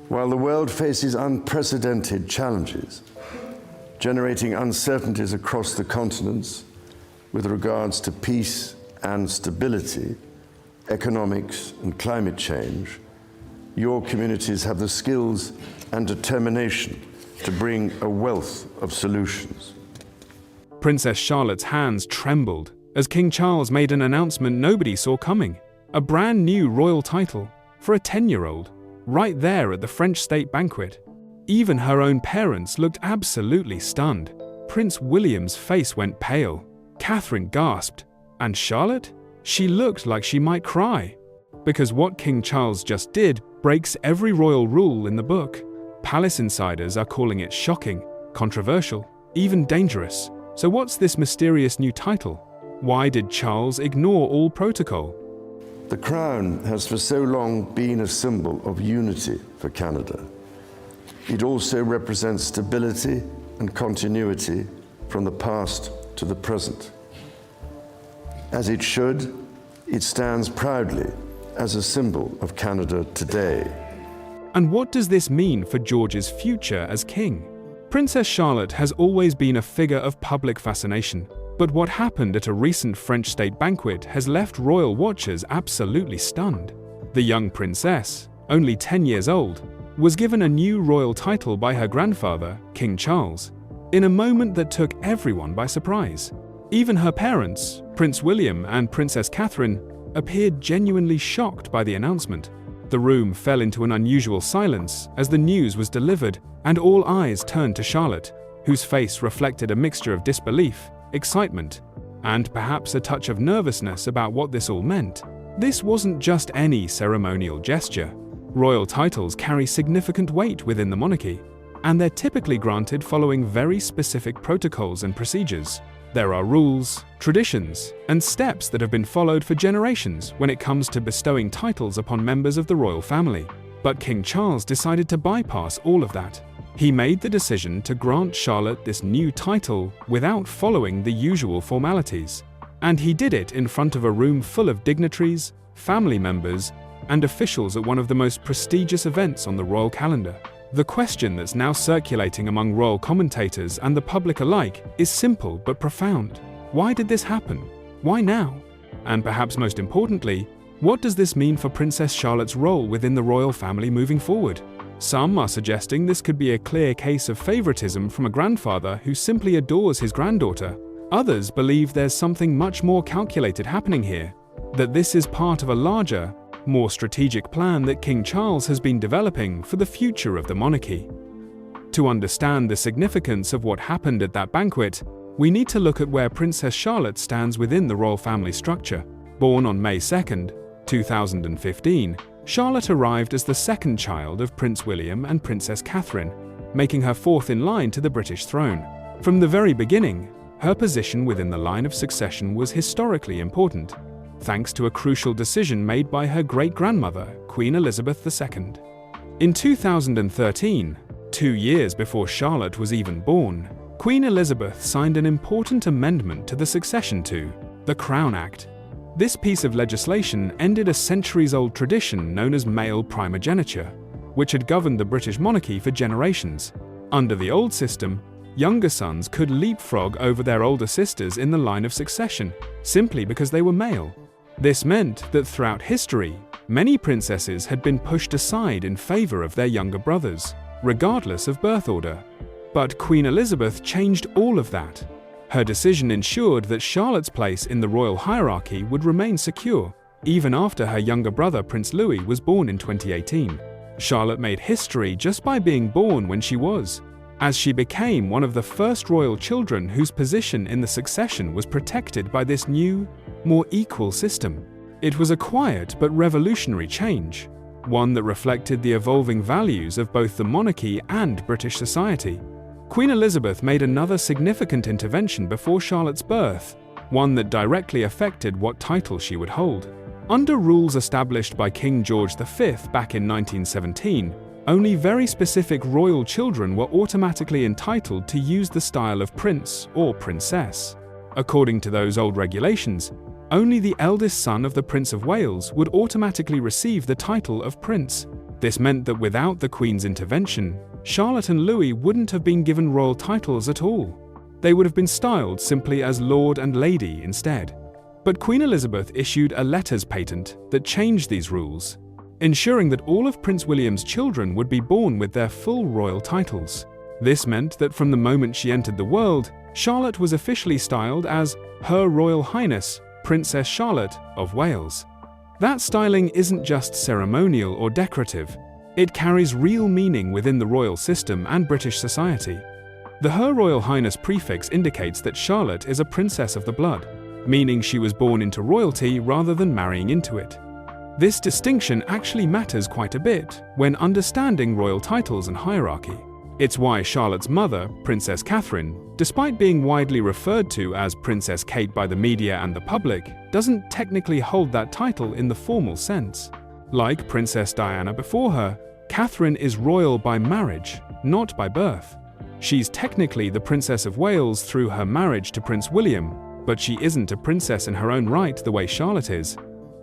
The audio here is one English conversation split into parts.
While the world faces unprecedented challenges, generating uncertainties across the continents with regards to peace and stability, economics and climate change, your communities have the skills and determination to bring a wealth of solutions. Princess Charlotte's hands trembled as King Charles made an announcement nobody saw coming, a brand new royal title for a 10-year-old, right there at the French state banquet. Even her own parents looked absolutely stunned. Prince William's face went pale. Catherine gasped. And Charlotte? She looked like she might cry. Because what King Charles just did breaks every royal rule in the book. Palace insiders are calling it shocking, controversial, even dangerous. So what's this mysterious new title? Why did Charles ignore all protocol? The crown has for so long been a symbol of unity for Canada. It also represents stability and continuity from the past to the present. As it should, it stands proudly as a symbol of Canada today. And what does this mean for George's future as king? Princess Charlotte has always been a figure of public fascination, but what happened at a recent French state banquet has left royal watchers absolutely stunned. The young princess, only 10 years old, was given a new royal title by her grandfather, King Charles, in a moment that took everyone by surprise. Even her parents, Prince William and Princess Catherine, appeared genuinely shocked by the announcement. The room fell into an unusual silence as the news was delivered, and all eyes turned to Charlotte, whose face reflected a mixture of disbelief, excitement, and perhaps a touch of nervousness about what this all meant. This wasn't just any ceremonial gesture. Royal titles carry significant weight within the monarchy, and they're typically granted following very specific protocols and procedures. There are rules, traditions, and steps that have been followed for generations when it comes to bestowing titles upon members of the royal family. But King Charles decided to bypass all of that. He made the decision to grant Charlotte this new title without following the usual formalities. And he did it in front of a room full of dignitaries, family members, and officials at one of the most prestigious events on the royal calendar. The question that's now circulating among royal commentators and the public alike is simple but profound. Why did this happen? Why now? And perhaps most importantly, what does this mean for Princess Charlotte's role within the royal family moving forward? Some are suggesting this could be a clear case of favoritism from a grandfather who simply adores his granddaughter. Others believe there's something much more calculated happening here, that this is part of a larger, more strategic plan that King Charles has been developing for the future of the monarchy. To understand the significance of what happened at that banquet, we need to look at where Princess Charlotte stands within the royal family structure. Born on May 2, 2015, Charlotte arrived as the second child of Prince William and Princess Catherine, making her fourth in line to the British throne. From the very beginning, her position within the line of succession was historically important, thanks to a crucial decision made by her great-grandmother, Queen Elizabeth II. In 2013, 2 years before Charlotte was even born, Queen Elizabeth signed an important amendment to the succession to the Crown Act. This piece of legislation ended a centuries-old tradition known as male primogeniture, which had governed the British monarchy for generations. Under the old system, younger sons could leapfrog over their older sisters in the line of succession, simply because they were male. This meant that throughout history, many princesses had been pushed aside in favor of their younger brothers, regardless of birth order. But Queen Elizabeth changed all of that. Her decision ensured that Charlotte's place in the royal hierarchy would remain secure, even after her younger brother Prince Louis was born in 2018. Charlotte made history just by being born when she was, as she became one of the first royal children whose position in the succession was protected by this new, more equal system. It was a quiet but revolutionary change, one that reflected the evolving values of both the monarchy and British society. Queen Elizabeth made another significant intervention before Charlotte's birth, one that directly affected what title she would hold. Under rules established by King George V back in 1917, only very specific royal children were automatically entitled to use the style of prince or princess. According to those old regulations, only the eldest son of the Prince of Wales would automatically receive the title of prince. This meant that without the Queen's intervention, Charlotte and Louis wouldn't have been given royal titles at all. They would have been styled simply as Lord and Lady instead. But Queen Elizabeth issued a letters patent that changed these rules, ensuring that all of Prince William's children would be born with their full royal titles. This meant that from the moment she entered the world, Charlotte was officially styled as Her Royal Highness, Princess Charlotte of Wales. That styling isn't just ceremonial or decorative, it carries real meaning within the royal system and British society. The Her Royal Highness prefix indicates that Charlotte is a princess of the blood, meaning she was born into royalty rather than marrying into it. This distinction actually matters quite a bit when understanding royal titles and hierarchy. It's why Charlotte's mother, Princess Catherine, despite being widely referred to as Princess Kate by the media and the public, doesn't technically hold that title in the formal sense. Like Princess Diana before her, Catherine is royal by marriage, not by birth. She's technically the Princess of Wales through her marriage to Prince William, but she isn't a princess in her own right the way Charlotte is.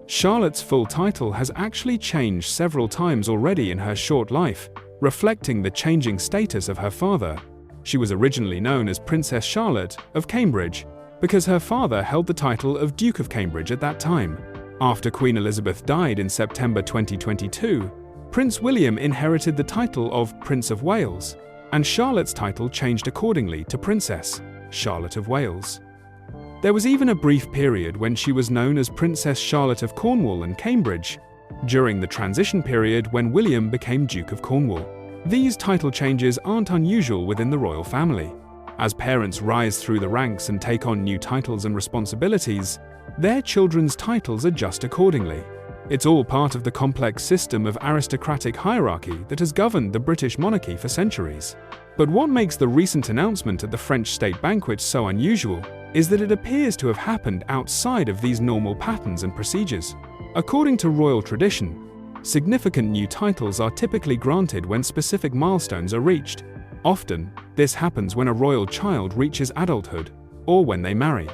Charlotte's full title has actually changed several times already in her short life, reflecting the changing status of her father. She was originally known as Princess Charlotte of Cambridge because her father held the title of Duke of Cambridge at that time. After Queen Elizabeth died in September 2022, Prince William inherited the title of Prince of Wales, and Charlotte's title changed accordingly to Princess Charlotte of Wales. There was even a brief period when she was known as Princess Charlotte of Cornwall and Cambridge, during the transition period when William became Duke of Cornwall. These title changes aren't unusual within the royal family. As parents rise through the ranks and take on new titles and responsibilities, their children's titles adjust accordingly. It's all part of the complex system of aristocratic hierarchy that has governed the British monarchy for centuries. But what makes the recent announcement at the French state banquet so unusual is that it appears to have happened outside of these normal patterns and procedures. According to royal tradition, significant new titles are typically granted when specific milestones are reached. Often, this happens when a royal child reaches adulthood or when they marry.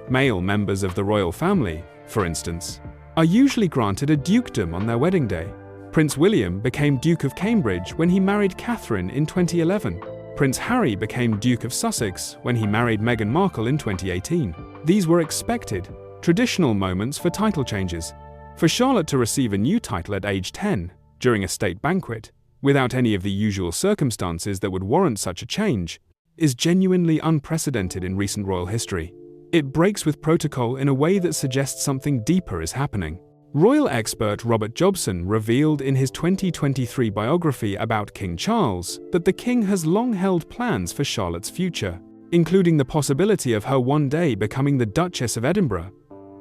Male members of the royal family, for instance, are usually granted a dukedom on their wedding day. Prince William became Duke of Cambridge when he married Catherine in 2011. Prince Harry became Duke of Sussex when he married Meghan Markle in 2018. These were expected, traditional moments for title changes. For Charlotte to receive a new title at age 10, during a state banquet, without any of the usual circumstances that would warrant such a change, is genuinely unprecedented in recent royal history. It breaks with protocol in a way that suggests something deeper is happening. Royal expert Robert Jobson revealed in his 2023 biography about King Charles that the king has long held plans for Charlotte's future, including the possibility of her one day becoming the Duchess of Edinburgh.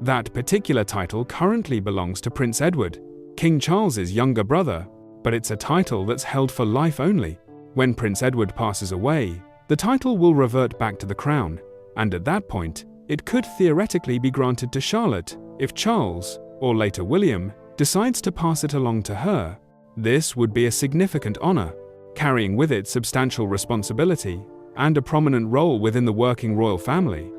That particular title currently belongs to Prince Edward, King Charles's younger brother, but it's a title that's held for life only. When Prince Edward passes away, the title will revert back to the crown, and at that point, it could theoretically be granted to Charlotte if Charles, or later William, decides to pass it along to her. This would be a significant honor, carrying with it substantial responsibility and a prominent role within the working royal family.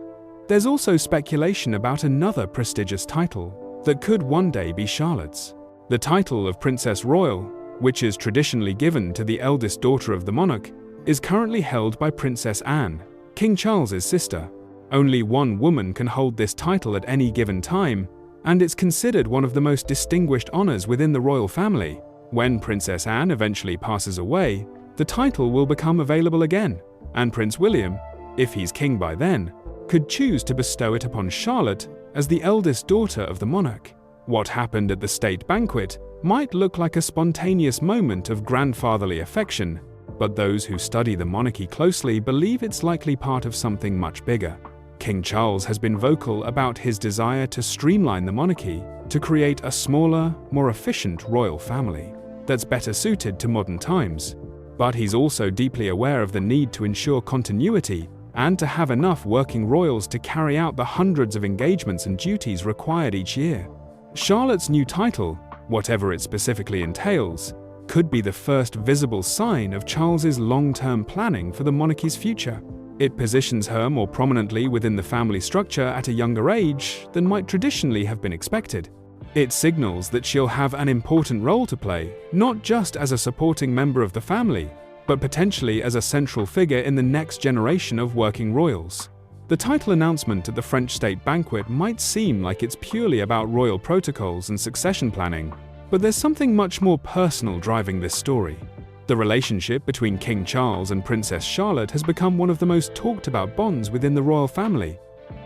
There's also speculation about another prestigious title that could one day be Charlotte's. The title of Princess Royal, which is traditionally given to the eldest daughter of the monarch, is currently held by Princess Anne, King Charles's sister. Only one woman can hold this title at any given time, and it's considered one of the most distinguished honors within the royal family. When Princess Anne eventually passes away, the title will become available again, and Prince William, if he's king by then, could choose to bestow it upon Charlotte as the eldest daughter of the monarch. What happened at the state banquet might look like a spontaneous moment of grandfatherly affection, but those who study the monarchy closely believe it's likely part of something much bigger. King Charles has been vocal about his desire to streamline the monarchy to create a smaller, more efficient royal family that's better suited to modern times. But he's also deeply aware of the need to ensure continuity and to have enough working royals to carry out the hundreds of engagements and duties required each year. Charlotte's new title, whatever it specifically entails, could be the first visible sign of Charles's long-term planning for the monarchy's future. It positions her more prominently within the family structure at a younger age than might traditionally have been expected. It signals that she'll have an important role to play, not just as a supporting member of the family, but potentially as a central figure in the next generation of working royals. The title announcement at the French state banquet might seem like it's purely about royal protocols and succession planning, but there's something much more personal driving this story. The relationship between King Charles and Princess Charlotte has become one of the most talked about bonds within the royal family,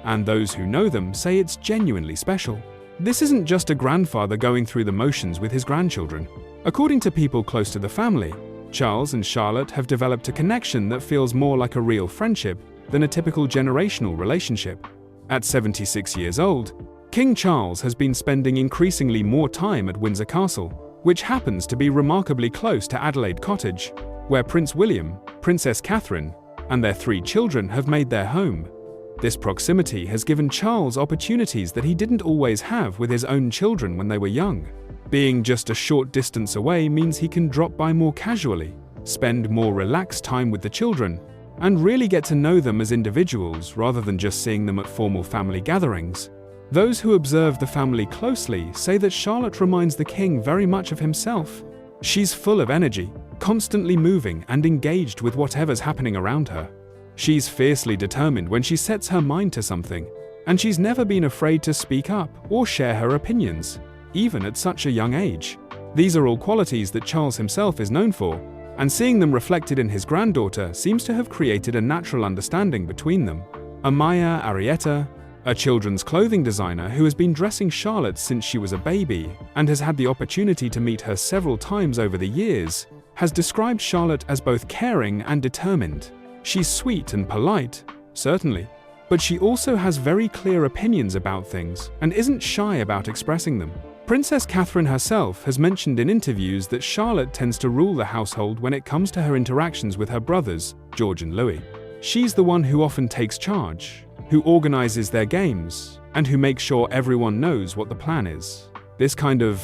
and those who know them say it's genuinely special. This isn't just a grandfather going through the motions with his grandchildren. According to people close to the family, Charles and Charlotte have developed a connection that feels more like a real friendship than a typical generational relationship. At 76 years old, King Charles has been spending increasingly more time at Windsor Castle, which happens to be remarkably close to Adelaide Cottage, where Prince William, Princess Catherine, and their 3 children have made their home. This proximity has given Charles opportunities that he didn't always have with his own children when they were young. Being just a short distance away means he can drop by more casually, spend more relaxed time with the children, and really get to know them as individuals rather than just seeing them at formal family gatherings. Those who observe the family closely say that Charlotte reminds the king very much of himself. She's full of energy, constantly moving and engaged with whatever's happening around her. She's fiercely determined when she sets her mind to something, and she's never been afraid to speak up or share her opinions, even at such a young age. These are all qualities that Charles himself is known for, and seeing them reflected in his granddaughter seems to have created a natural understanding between them. Amaya Arrieta, a children's clothing designer who has been dressing Charlotte since she was a baby and has had the opportunity to meet her several times over the years, has described Charlotte as both caring and determined. She's sweet and polite, certainly, but she also has very clear opinions about things and isn't shy about expressing them. Princess Catherine herself has mentioned in interviews that Charlotte tends to rule the household when it comes to her interactions with her brothers, George and Louis. She's the one who often takes charge, who organizes their games, and who makes sure everyone knows what the plan is. This kind of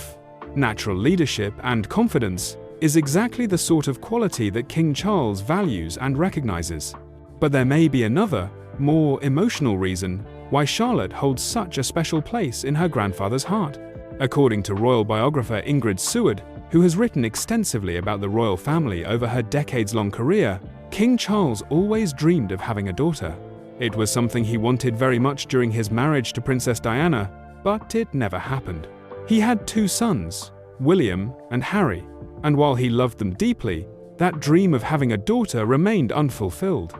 natural leadership and confidence is exactly the sort of quality that King Charles values and recognizes. But there may be another, more emotional reason why Charlotte holds such a special place in her grandfather's heart. According to royal biographer Ingrid Seward, who has written extensively about the royal family over her decades-long career, King Charles always dreamed of having a daughter. It was something he wanted very much during his marriage to Princess Diana, but it never happened. He had 2 sons, William and Harry, and while he loved them deeply, that dream of having a daughter remained unfulfilled.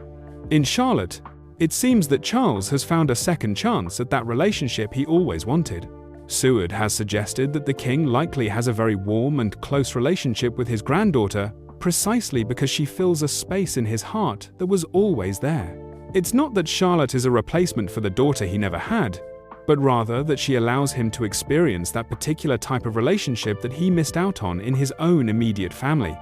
In Charlotte, it seems that Charles has found a second chance at that relationship he always wanted. Seward has suggested that the king likely has a very warm and close relationship with his granddaughter precisely because she fills a space in his heart that was always there. It's not that Charlotte is a replacement for the daughter he never had, but rather that she allows him to experience that particular type of relationship that he missed out on in his own immediate family.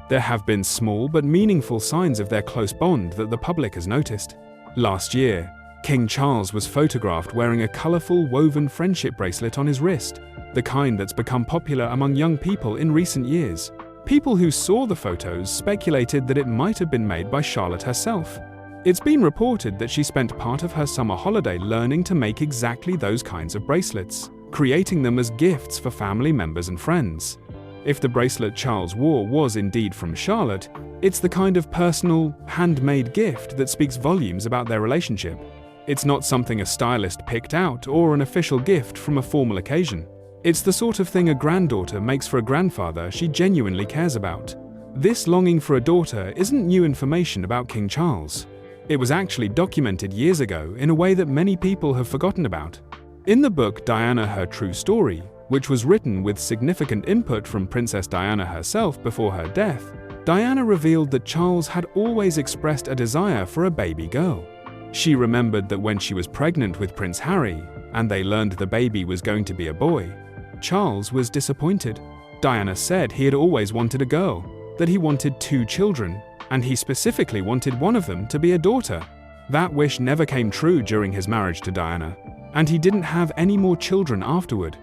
There have been small but meaningful signs of their close bond that the public has noticed. Last year, King Charles was photographed wearing a colorful woven friendship bracelet on his wrist, the kind that's become popular among young people in recent years. People who saw the photos speculated that it might have been made by Charlotte herself. It's been reported that she spent part of her summer holiday learning to make exactly those kinds of bracelets, creating them as gifts for family members and friends. If the bracelet Charles wore was indeed from Charlotte, it's the kind of personal, handmade gift that speaks volumes about their relationship. It's not something a stylist picked out or an official gift from a formal occasion. It's the sort of thing a granddaughter makes for a grandfather she genuinely cares about. This longing for a daughter isn't new information about King Charles. It was actually documented years ago in a way that many people have forgotten about. In the book Diana: Her True Story, which was written with significant input from Princess Diana herself before her death, Diana revealed that Charles had always expressed a desire for a baby girl. She remembered that when she was pregnant with Prince Harry, and they learned the baby was going to be a boy, Charles was disappointed. Diana said he had always wanted a girl, that he wanted 2 children, and he specifically wanted one of them to be a daughter. That wish never came true during his marriage to Diana, and he didn't have any more children afterward.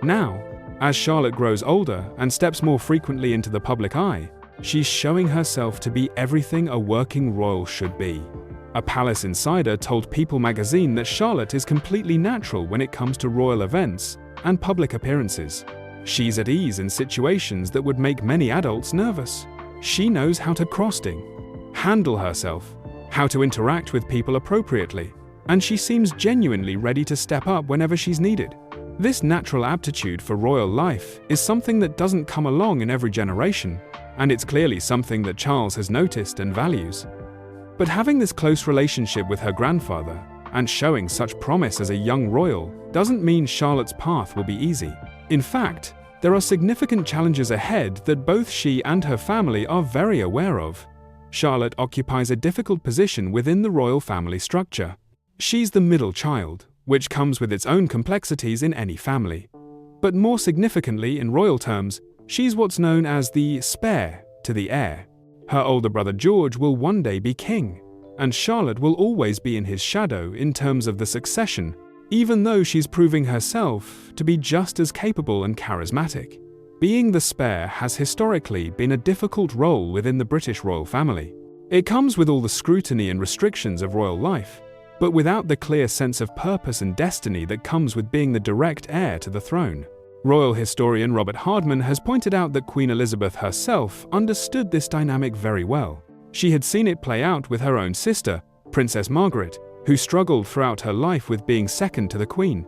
Now, as Charlotte grows older and steps more frequently into the public eye, she's showing herself to be everything a working royal should be. A palace insider told People magazine that Charlotte is completely natural when it comes to royal events, and public appearances. She's at ease in situations that would make many adults nervous. She knows how to handle herself, how to interact with people appropriately, and she seems genuinely ready to step up whenever she's needed. This natural aptitude for royal life is something that doesn't come along in every generation, and it's clearly something that Charles has noticed and values. But having this close relationship with her grandfather and showing such promise as a young royal doesn't mean Charlotte's path will be easy. In fact, there are significant challenges ahead that both she and her family are very aware of. Charlotte occupies a difficult position within the royal family structure. She's the middle child, which comes with its own complexities in any family. But more significantly in royal terms, she's what's known as the spare to the heir. Her older brother George will one day be king, and Charlotte will always be in his shadow in terms of the succession, even though she's proving herself to be just as capable and charismatic. Being the spare has historically been a difficult role within the British royal family. It comes with all the scrutiny and restrictions of royal life, but without the clear sense of purpose and destiny that comes with being the direct heir to the throne. Royal historian Robert Hardman has pointed out that Queen Elizabeth herself understood this dynamic very well. She had seen it play out with her own sister, Princess Margaret, who struggled throughout her life with being second to the Queen.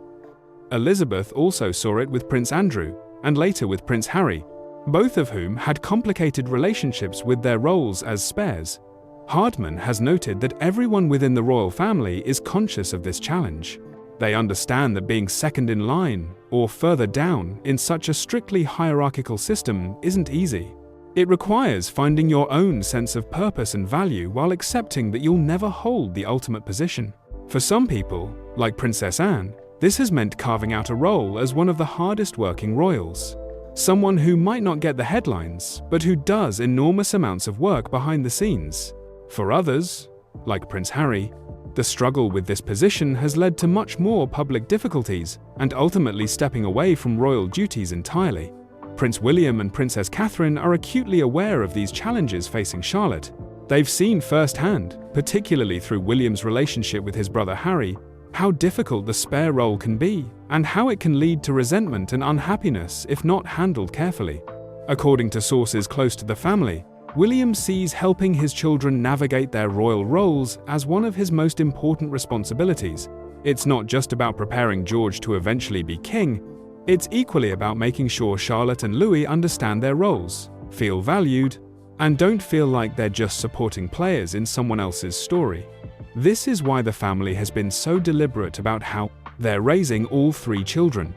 Elizabeth also saw it with Prince Andrew, and later with Prince Harry, both of whom had complicated relationships with their roles as spares. Hardman has noted that everyone within the royal family is conscious of this challenge. They understand that being second in line, or further down, in such a strictly hierarchical system isn't easy. It requires finding your own sense of purpose and value while accepting that you'll never hold the ultimate position. For some people, like Princess Anne, this has meant carving out a role as one of the hardest working royals. Someone who might not get the headlines, but who does enormous amounts of work behind the scenes. For others, like Prince Harry, the struggle with this position has led to much more public difficulties and ultimately stepping away from royal duties entirely. Prince William and Princess Catherine are acutely aware of these challenges facing Charlotte. They've seen firsthand, particularly through William's relationship with his brother Harry, how difficult the spare role can be and how it can lead to resentment and unhappiness if not handled carefully. According to sources close to the family, William sees helping his children navigate their royal roles as one of his most important responsibilities. It's not just about preparing George to eventually be king, it's equally about making sure Charlotte and Louis understand their roles, feel valued, and don't feel like they're just supporting players in someone else's story. This is why the family has been so deliberate about how they're raising all three children.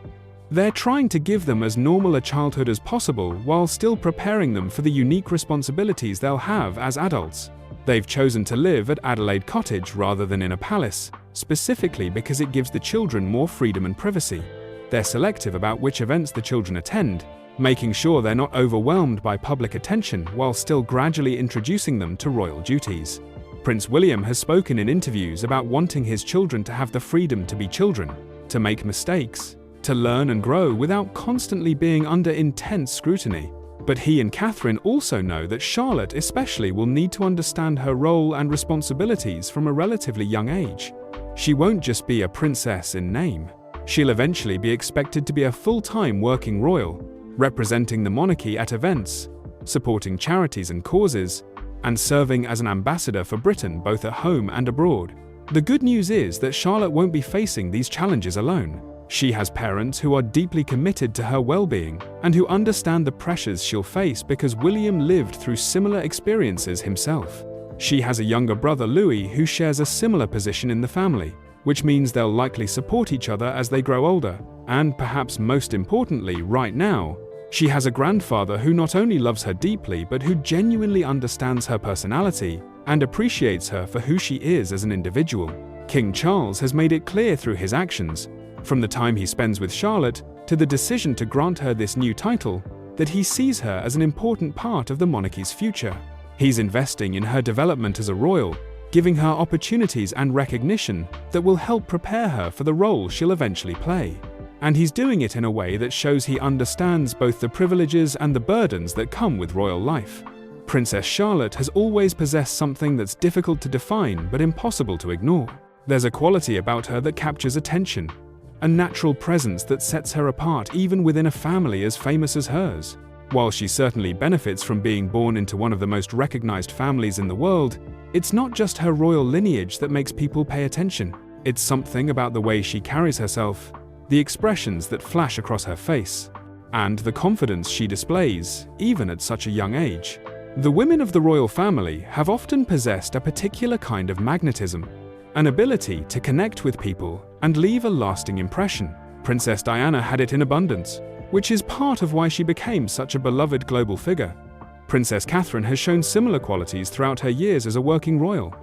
They're trying to give them as normal a childhood as possible while still preparing them for the unique responsibilities they'll have as adults. They've chosen to live at Adelaide Cottage rather than in a palace, specifically because it gives the children more freedom and privacy. They're selective about which events the children attend, making sure they're not overwhelmed by public attention while still gradually introducing them to royal duties. Prince William has spoken in interviews about wanting his children to have the freedom to be children, to make mistakes, to learn and grow without constantly being under intense scrutiny. But he and Catherine also know that Charlotte especially will need to understand her role and responsibilities from a relatively young age. She won't just be a princess in name. She'll eventually be expected to be a full-time working royal, representing the monarchy at events, supporting charities and causes, and serving as an ambassador for Britain both at home and abroad. The good news is that Charlotte won't be facing these challenges alone. She has parents who are deeply committed to her well-being and who understand the pressures she'll face because William lived through similar experiences himself. She has a younger brother Louis who shares a similar position in the family, which means they'll likely support each other as they grow older. And perhaps most importantly, right now, she has a grandfather who not only loves her deeply but who genuinely understands her personality and appreciates her for who she is as an individual. King Charles has made it clear through his actions, from the time he spends with Charlotte to the decision to grant her this new title, that he sees her as an important part of the monarchy's future. He's investing in her development as a royal, giving her opportunities and recognition that will help prepare her for the role she'll eventually play. And he's doing it in a way that shows he understands both the privileges and the burdens that come with royal life. Princess Charlotte has always possessed something that's difficult to define but impossible to ignore. There's a quality about her that captures attention. a natural presence that sets her apart even within a family as famous as hers. While she certainly benefits from being born into one of the most recognized families in the world, it's not just her royal lineage that makes people pay attention. It's something about the way she carries herself, the expressions that flash across her face, and the confidence she displays, even at such a young age. The women of the royal family have often possessed a particular kind of magnetism, an ability to connect with people and leave a lasting impression. Princess Diana had it in abundance, which is part of why she became such a beloved global figure. Princess Catherine has shown similar qualities throughout her years as a working royal.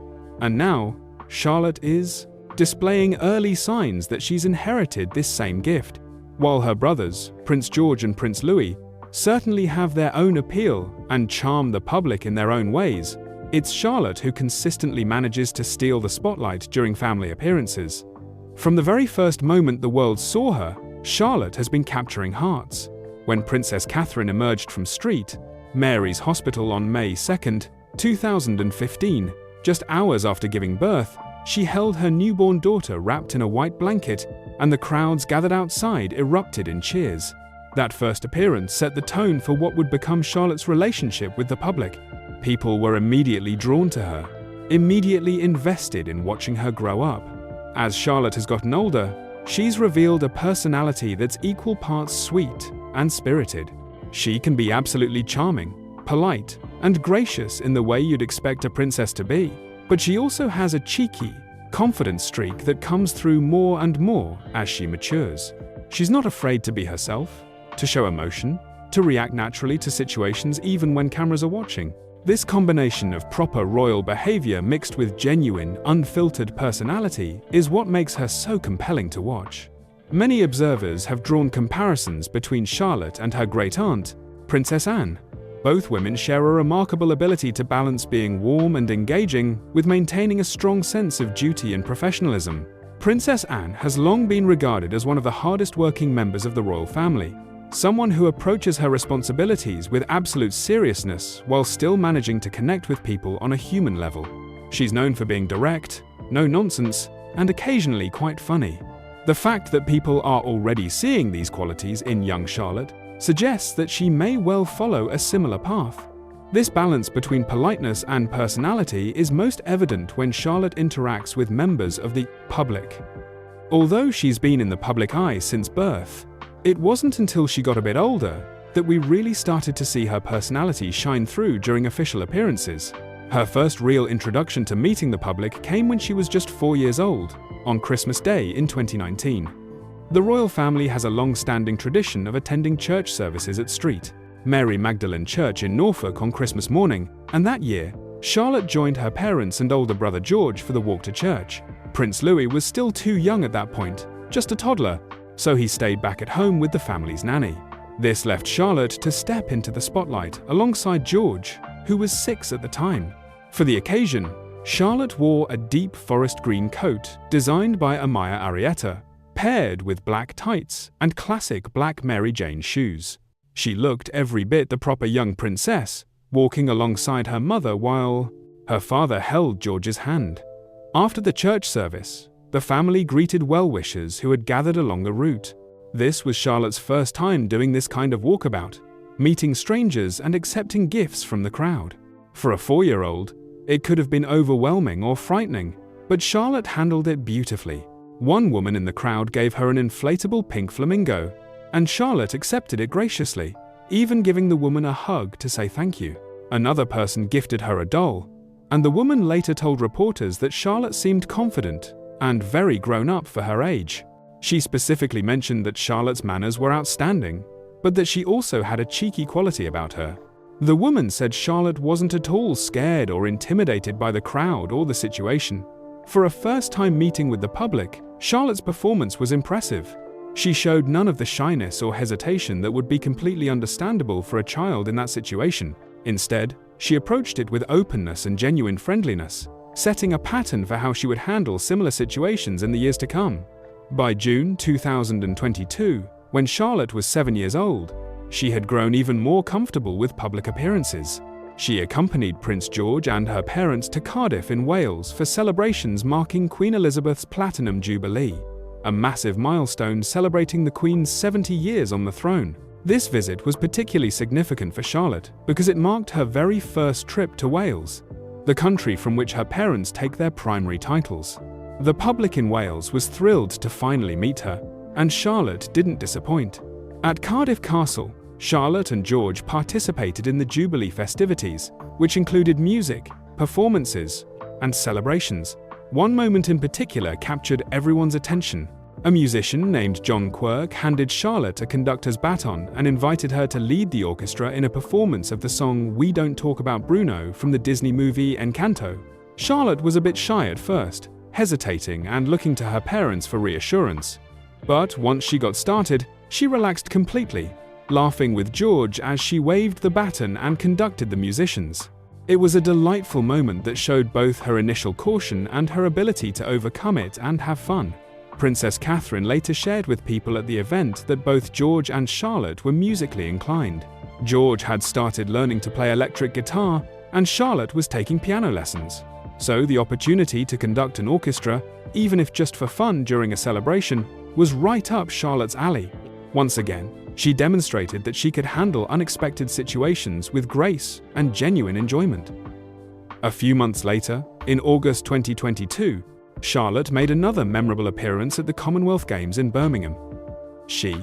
And now, Charlotte is displaying early signs that she's inherited this same gift. While her brothers, Prince George and Prince Louis, certainly have their own appeal and charm the public in their own ways, it's Charlotte who consistently manages to steal the spotlight during family appearances. From the very first moment the world saw her, Charlotte has been capturing hearts. When Princess Catherine emerged from St. Mary's Hospital on May 2, 2015, just hours after giving birth, she held her newborn daughter wrapped in a white blanket, and the crowds gathered outside erupted in cheers. That first appearance set the tone for what would become Charlotte's relationship with the public. People were immediately drawn to her, immediately invested in watching her grow up. As Charlotte has gotten older, she's revealed a personality that's equal parts sweet and spirited. She can be absolutely charming, polite, and gracious in the way you'd expect a princess to be, but she also has a cheeky, confident streak that comes through more and more as she matures. She's not afraid to be herself, to show emotion, to react naturally to situations even when cameras are watching. This combination of proper royal behavior mixed with genuine, unfiltered personality is what makes her so compelling to watch. Many observers have drawn comparisons between Charlotte and her great-aunt, Princess Anne. Both women share a remarkable ability to balance being warm and engaging with maintaining a strong sense of duty and professionalism. Princess Anne has long been regarded as one of the hardest-working members of the royal family, someone who approaches her responsibilities with absolute seriousness while still managing to connect with people on a human level. She's known for being direct, no nonsense, and occasionally quite funny. The fact that people are already seeing these qualities in young Charlotte suggests that she may well follow a similar path. This balance between politeness and personality is most evident when Charlotte interacts with members of the public. Although she's been in the public eye since birth, it wasn't until she got a bit older that we really started to see her personality shine through during official appearances. Her first real introduction to meeting the public came when she was just 4 years old, on Christmas Day in 2019. The royal family has a long-standing tradition of attending church services at St. Mary Magdalene Church in Norfolk on Christmas morning, and that year, Charlotte joined her parents and older brother George for the walk to church. Prince Louis was still too young at that point, just a toddler, so he stayed back at home with the family's nanny. This left Charlotte to step into the spotlight alongside George, who was 6 at the time. For the occasion, Charlotte wore a deep forest green coat designed by Amaya Arrieta, paired with black tights and classic black Mary Jane shoes. She looked every bit the proper young princess, walking alongside her mother while her father held George's hand. After the church service, the family greeted well-wishers who had gathered along the route. This was Charlotte's first time doing this kind of walkabout, meeting strangers and accepting gifts from the crowd. For a 4-year-old, it could have been overwhelming or frightening, but Charlotte handled it beautifully. One woman in the crowd gave her an inflatable pink flamingo, and Charlotte accepted it graciously, even giving the woman a hug to say thank you. Another person gifted her a doll, and the woman later told reporters that Charlotte seemed confident and very grown up for her age. She specifically mentioned that Charlotte's manners were outstanding, but that she also had a cheeky quality about her. The woman said Charlotte wasn't at all scared or intimidated by the crowd or the situation. For a first-time meeting with the public, Charlotte's performance was impressive. She showed none of the shyness or hesitation that would be completely understandable for a child in that situation. Instead, she approached it with openness and genuine friendliness, setting a pattern for how she would handle similar situations in the years to come. By June 2022, when Charlotte was 7 years old, she had grown even more comfortable with public appearances. She accompanied Prince George and her parents to Cardiff in Wales for celebrations marking Queen Elizabeth's Platinum Jubilee. a massive milestone celebrating the Queen's 70 years on the throne. This visit was particularly significant for Charlotte because it marked her very first trip to Wales, the country from which her parents take their primary titles. The public in Wales was thrilled to finally meet her, and Charlotte didn't disappoint. At Cardiff Castle, Charlotte and George participated in the Jubilee festivities, which included music, performances, and celebrations. One moment in particular captured everyone's attention. A musician named John Quirk handed Charlotte a conductor's baton and invited her to lead the orchestra in a performance of the song We Don't Talk About Bruno from the Disney movie Encanto. Charlotte was a bit shy at first, hesitating and looking to her parents for reassurance. But once she got started, she relaxed completely, laughing with George as she waved the baton and conducted the musicians. It was a delightful moment that showed both her initial caution and her ability to overcome it and have fun. Princess Catherine later shared with people at the event that both George and Charlotte were musically inclined. George had started learning to play electric guitar, and Charlotte was taking piano lessons. So the opportunity to conduct an orchestra, even if just for fun during a celebration, was right up Charlotte's alley. Once again, she demonstrated that she could handle unexpected situations with grace and genuine enjoyment. A few months later, in August 2022, Charlotte made another memorable appearance at the Commonwealth Games in Birmingham. She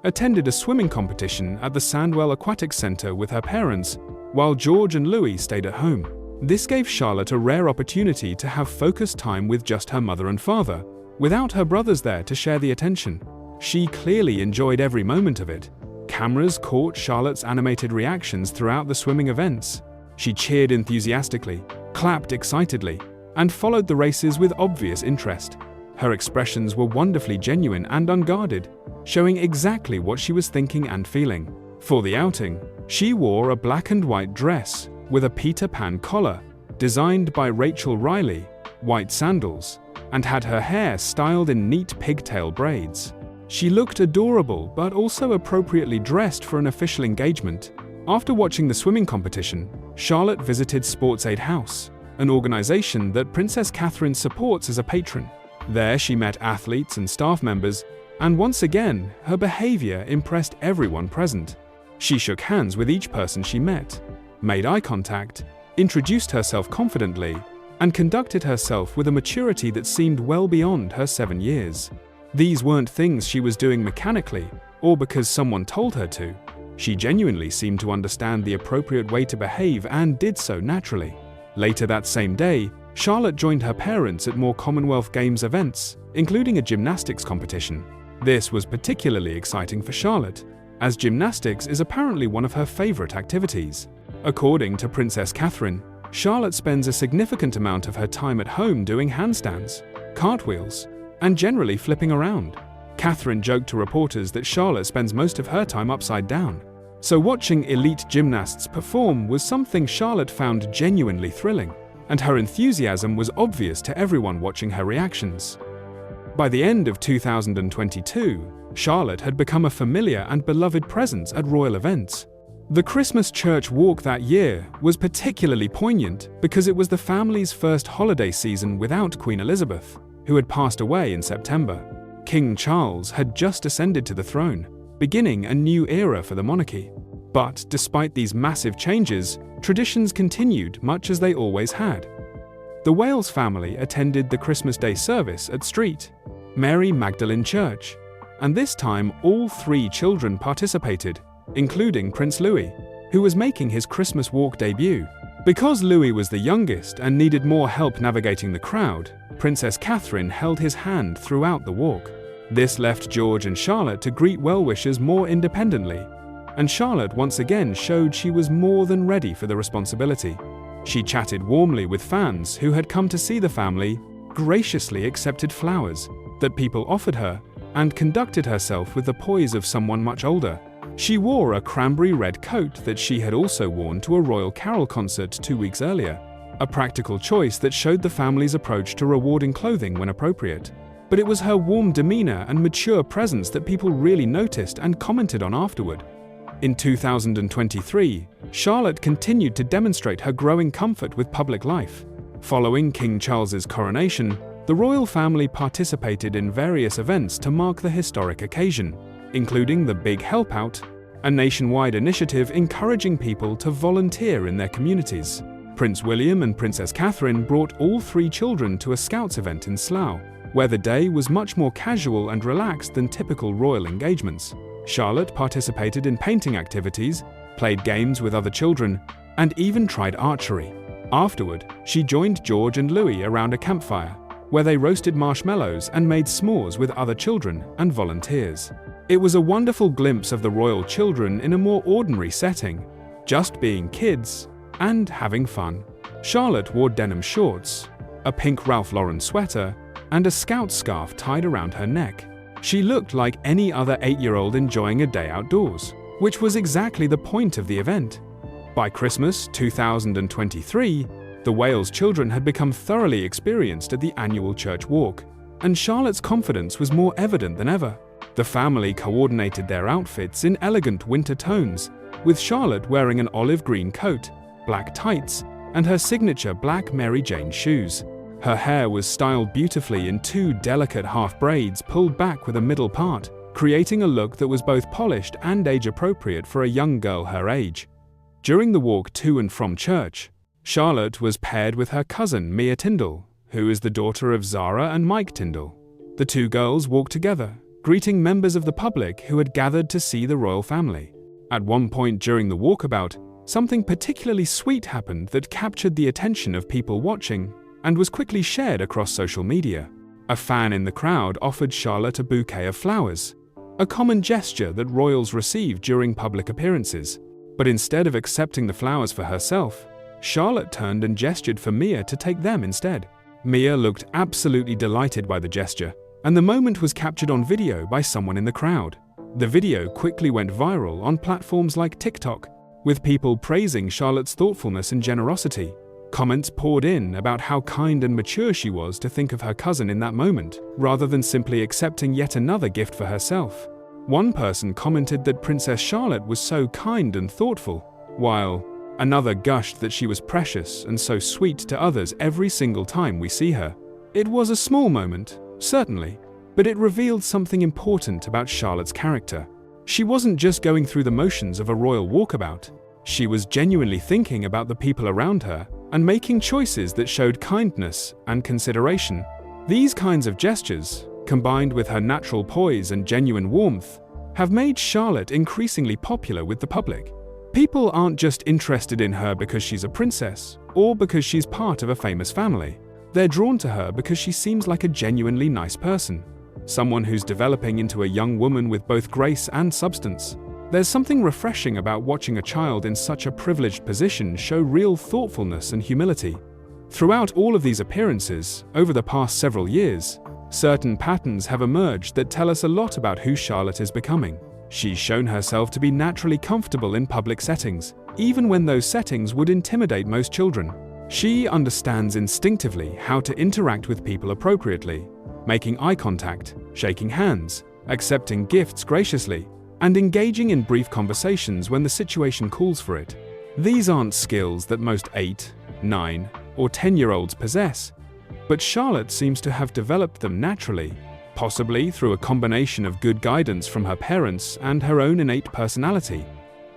attended a swimming competition at the Sandwell Aquatic Centre with her parents, while George and Louis stayed at home. This gave Charlotte a rare opportunity to have focused time with just her mother and father, without her brothers there to share the attention. She clearly enjoyed every moment of it. Cameras caught Charlotte's animated reactions throughout the swimming events. She cheered enthusiastically, clapped excitedly, and followed the races with obvious interest. Her expressions were wonderfully genuine and unguarded, showing exactly what she was thinking and feeling. For the outing, she wore a black and white dress with a Peter Pan collar, designed by Rachel Riley, white sandals, and had her hair styled in neat pigtail braids. She looked adorable but also appropriately dressed for an official engagement. After watching the swimming competition, Charlotte visited Sportsaid House, an organization that Princess Catherine supports as a patron. There she met athletes and staff members, and once again, her behavior impressed everyone present. She shook hands with each person she met, made eye contact, introduced herself confidently, and conducted herself with a maturity that seemed well beyond her 7 years. These weren't things she was doing mechanically or because someone told her to. She genuinely seemed to understand the appropriate way to behave and did so naturally. Later that same day, Charlotte joined her parents at more Commonwealth Games events, including a gymnastics competition. This was particularly exciting for Charlotte, as gymnastics is apparently one of her favorite activities. According to Princess Catherine, Charlotte spends a significant amount of her time at home doing handstands, cartwheels, and generally flipping around. Catherine joked to reporters that Charlotte spends most of her time upside down. So watching elite gymnasts perform was something Charlotte found genuinely thrilling, and her enthusiasm was obvious to everyone watching her reactions. By the end of 2022, Charlotte had become a familiar and beloved presence at royal events. The Christmas church walk that year was particularly poignant because it was the family's first holiday season without Queen Elizabeth, who had passed away in September. King Charles had just ascended to the throne, beginning a new era for the monarchy. But despite these massive changes, traditions continued much as they always had. The Wales family attended the Christmas Day service at St. Mary Magdalene Church, and this time all 3 children participated, including Prince Louis, who was making his Christmas walk debut. Because Louis was the youngest and needed more help navigating the crowd, Princess Catherine held his hand throughout the walk. This left George and Charlotte to greet well-wishers more independently, and Charlotte once again showed she was more than ready for the responsibility. She chatted warmly with fans who had come to see the family, graciously accepted flowers that people offered her, and conducted herself with the poise of someone much older. She wore a cranberry red coat that she had also worn to a Royal Carol concert 2 weeks earlier, a practical choice that showed the family's approach to rewarding clothing when appropriate. But it was her warm demeanor and mature presence that people really noticed and commented on afterward. In 2023, Charlotte continued to demonstrate her growing comfort with public life. Following King Charles's coronation, The royal family participated in various events to mark the historic occasion, including the Big Help Out, a nationwide initiative encouraging people to volunteer in their communities. Prince William and Princess Catherine brought all three children to a Scouts event in Slough, where the day was much more casual and relaxed than typical royal engagements. Charlotte participated in painting activities, played games with other children, and even tried archery. Afterward, she joined George and Louis around a campfire, where they roasted marshmallows and made s'mores with other children and volunteers. It was a wonderful glimpse of the royal children in a more ordinary setting, just being kids and having fun. Charlotte wore denim shorts, a pink Ralph Lauren sweater, and a scout scarf tied around her neck. She looked like any other 8-year-old enjoying a day outdoors, which was exactly the point of the event. By Christmas 2023, the Wales children had become thoroughly experienced at the annual church walk, and Charlotte's confidence was more evident than ever. The family coordinated their outfits in elegant winter tones, with Charlotte wearing an olive green coat, black tights, and her signature black Mary Jane shoes. Her hair was styled beautifully in 2 delicate half braids pulled back with a middle part, creating a look that was both polished and age-appropriate for a young girl her age. During the walk to and from church, Charlotte was paired with her cousin Mia Tyndall, who is the daughter of Zara and Mike Tyndall. The two girls walked together, greeting members of the public who had gathered to see the royal family. At one point during the walkabout, something particularly sweet happened that captured the attention of people watching and was quickly shared across social media. A fan in the crowd offered Charlotte a bouquet of flowers, a common gesture that royals receive during public appearances. But instead of accepting the flowers for herself, Charlotte turned and gestured for Mia to take them instead. Mia looked absolutely delighted by the gesture, and the moment was captured on video by someone in the crowd. The video quickly went viral on platforms like TikTok, with people praising Charlotte's thoughtfulness and generosity. Comments poured in about how kind and mature she was to think of her cousin in that moment, rather than simply accepting yet another gift for herself. One person commented that Princess Charlotte was so kind and thoughtful, while another gushed that she was precious and so sweet to others every single time we see her. It was a small moment, certainly, but it revealed something important about Charlotte's character. She wasn't just going through the motions of a royal walkabout. She was genuinely thinking about the people around her and making choices that showed kindness and consideration. These kinds of gestures, combined with her natural poise and genuine warmth, have made Charlotte increasingly popular with the public. People aren't just interested in her because she's a princess or because she's part of a famous family. They're drawn to her because she seems like a genuinely nice person, someone who's developing into a young woman with both grace and substance. There's something refreshing about watching a child in such a privileged position show real thoughtfulness and humility. Throughout all of these appearances, over the past several years, certain patterns have emerged that tell us a lot about who Charlotte is becoming. She's shown herself to be naturally comfortable in public settings, even when those settings would intimidate most children. She understands instinctively how to interact with people appropriately, making eye contact, shaking hands, accepting gifts graciously, and engaging in brief conversations when the situation calls for it. These aren't skills that most 8, 9, or 10-year-olds possess, but Charlotte seems to have developed them naturally, possibly through a combination of good guidance from her parents and her own innate personality.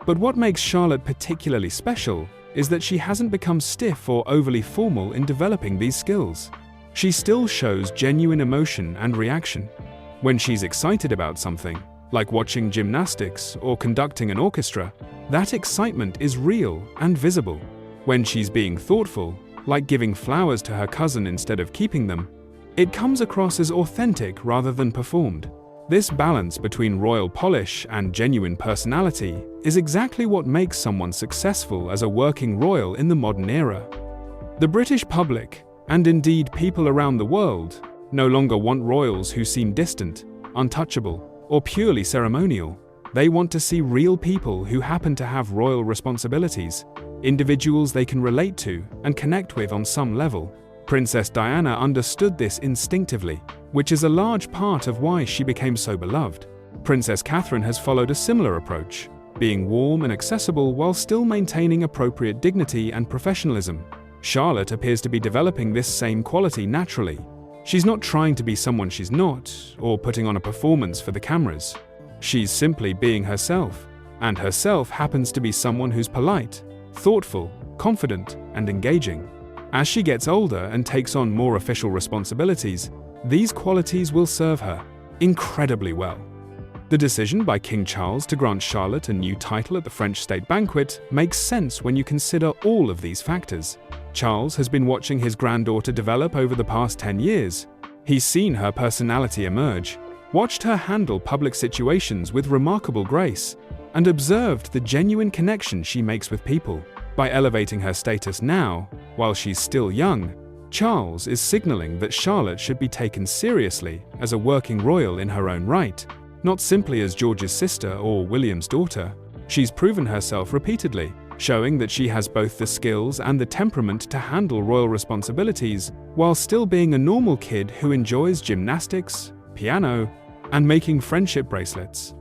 But what makes Charlotte particularly special is that she hasn't become stiff or overly formal in developing these skills. She still shows genuine emotion and reaction. When she's excited about something, like watching gymnastics or conducting an orchestra, that excitement is real and visible. When she's being thoughtful, like giving flowers to her cousin instead of keeping them, it comes across as authentic rather than performed. This balance between royal polish and genuine personality is exactly what makes someone successful as a working royal in the modern era. The British public, and indeed people around the world, no longer want royals who seem distant, untouchable, or purely ceremonial. They want to see real people who happen to have royal responsibilities, individuals they can relate to and connect with on some level. Princess Diana understood this instinctively, which is a large part of why she became so beloved. Princess Catherine has followed a similar approach, being warm and accessible while still maintaining appropriate dignity and professionalism. Charlotte appears to be developing this same quality naturally. She's not trying to be someone she's not, or putting on a performance for the cameras. She's simply being herself, and herself happens to be someone who's polite, thoughtful, confident, and engaging. As she gets older and takes on more official responsibilities, these qualities will serve her incredibly well. The decision by King Charles to grant Charlotte a new title at the French state banquet makes sense when you consider all of these factors. Charles has been watching his granddaughter develop over the past 10 years. He's seen her personality emerge, watched her handle public situations with remarkable grace, and observed the genuine connection she makes with people. By elevating her status now, while she's still young, Charles is signaling that Charlotte should be taken seriously as a working royal in her own right, not simply as George's sister or William's daughter. She's proven herself repeatedly, showing that she has both the skills and the temperament to handle royal responsibilities while still being a normal kid who enjoys gymnastics, piano, and making friendship bracelets.